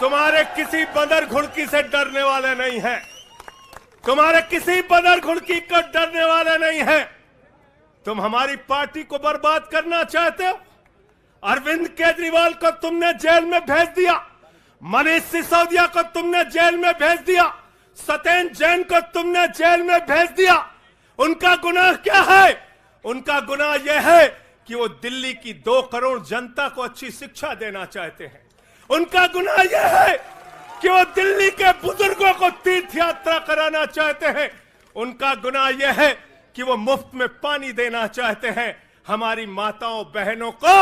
तुम्हारे किसी बंदर घुड़की से डरने वाले नहीं हैं। तुम्हारे किसी बंदर घुड़की को डरने वाले नहीं हैं। तुम हमारी पार्टी को बर्बाद करना चाहते हो। अरविंद केजरीवाल को तुमने जेल में भेज दिया, मनीष सिसोदिया को तुमने जेल में भेज दिया, सत्येंद्र जैन को तुमने जेल में भेज दिया। उनका गुनाह क्या है? उनका गुनाह यह है कि वो दिल्ली की 2 करोड़ जनता को अच्छी शिक्षा देना चाहते हैं। उनका गुनाह यह है कि वो दिल्ली के बुजुर्गों को तीर्थ यात्रा कराना चाहते हैं। उनका गुनाह यह है कि वो मुफ्त में पानी देना चाहते हैं। हमारी माताओं बहनों को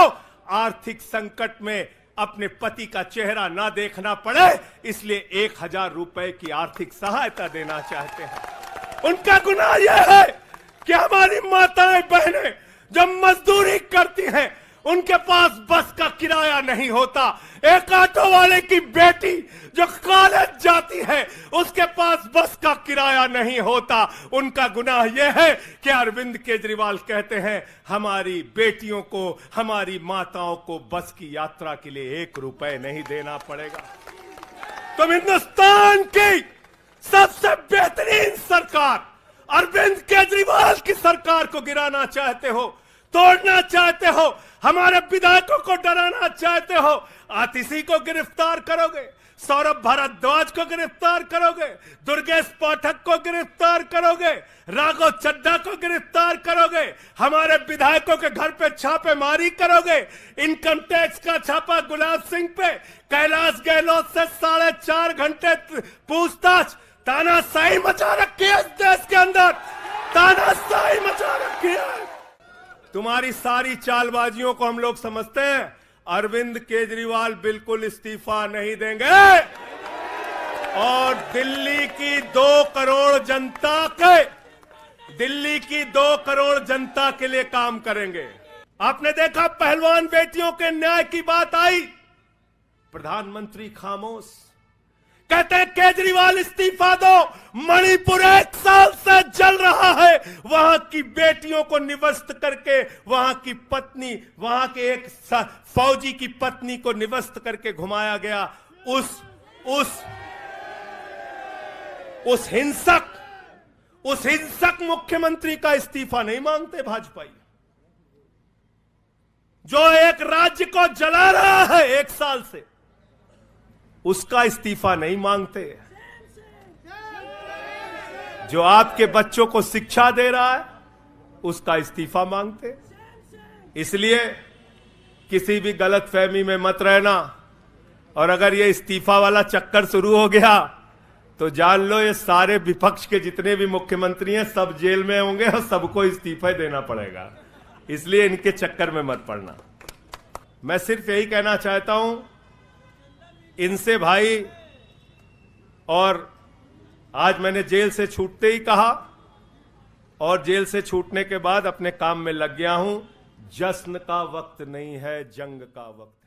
आर्थिक संकट में अपने पति का चेहरा ना देखना पड़े, इसलिए 1000 रुपए की आर्थिक सहायता देना चाहते हैं। उनका गुनाह यह है कि हमारी माताएं बहनें जब मजदूरी करती हैं, उनके पास बस का किराया नहीं होता। एक ऑटो वाले की बेटी जो कॉलेज जाती है, उसके पास बस का किराया नहीं होता। उनका गुनाह यह है कि अरविंद केजरीवाल कहते हैं हमारी बेटियों को, हमारी माताओं को बस की यात्रा के लिए 1 रुपए नहीं देना पड़ेगा। तुम हिंदुस्तान की सबसे बेहतरीन सरकार अरविंद केजरीवाल की सरकार को गिराना चाहते हो, तोड़ना चाहते हो, हमारे विधायकों को डराना चाहते हो। आतिशी को गिरफ्तार करोगे, सौरभ भारद्वाज को गिरफ्तार करोगे, दुर्गेश पाठक को गिरफ्तार करोगे, राघव चड्ढा को गिरफ्तार करोगे, हमारे विधायकों के घर पे छापेमारी करोगे, इनकम टैक्स का छापा गुलाब सिंह पे, कैलाश गहलोत से 4.5 घंटे पूछताछ। तानाशाही मचा रखी है इस देश के अंदर, तानाशाही मचा रखी है। तुम्हारी सारी चालबाजियों को हम लोग समझते हैं। अरविंद केजरीवाल बिल्कुल इस्तीफा नहीं देंगे और दिल्ली की 2 करोड़ जनता के लिए काम करेंगे। आपने देखा पहलवान बेटियों के न्याय की बात आई, प्रधानमंत्री खामोश। कहते हैं केजरीवाल इस्तीफा दो। मणिपुर 1 साल से जल रहा है, वहां की बेटियों को निवस्त करके, वहां की पत्नी, वहां के एक फौजी की पत्नी को निवस्त करके घुमाया गया। उस हिंसक मुख्यमंत्री का इस्तीफा नहीं मांगते भाजपा, जो एक राज्य को जला रहा है 1 साल से, उसका इस्तीफा नहीं मांगते। जो आपके बच्चों को शिक्षा दे रहा है, उसका इस्तीफा मांगते। इसलिए किसी भी गलतफहमी में मत रहना, और अगर ये इस्तीफा वाला चक्कर शुरू हो गया तो जान लो ये सारे विपक्ष के जितने भी मुख्यमंत्री हैं सब जेल में होंगे और सबको इस्तीफा देना पड़ेगा। इसलिए इनके चक्कर में मत पड़ना। मैं सिर्फ यही कहना चाहता हूं इनसे भाई, और आज मैंने जेल से छूटते ही कहा और जेल से छूटने के बाद अपने काम में लग गया हूं। जश्न का वक्त नहीं है, जंग का वक्त।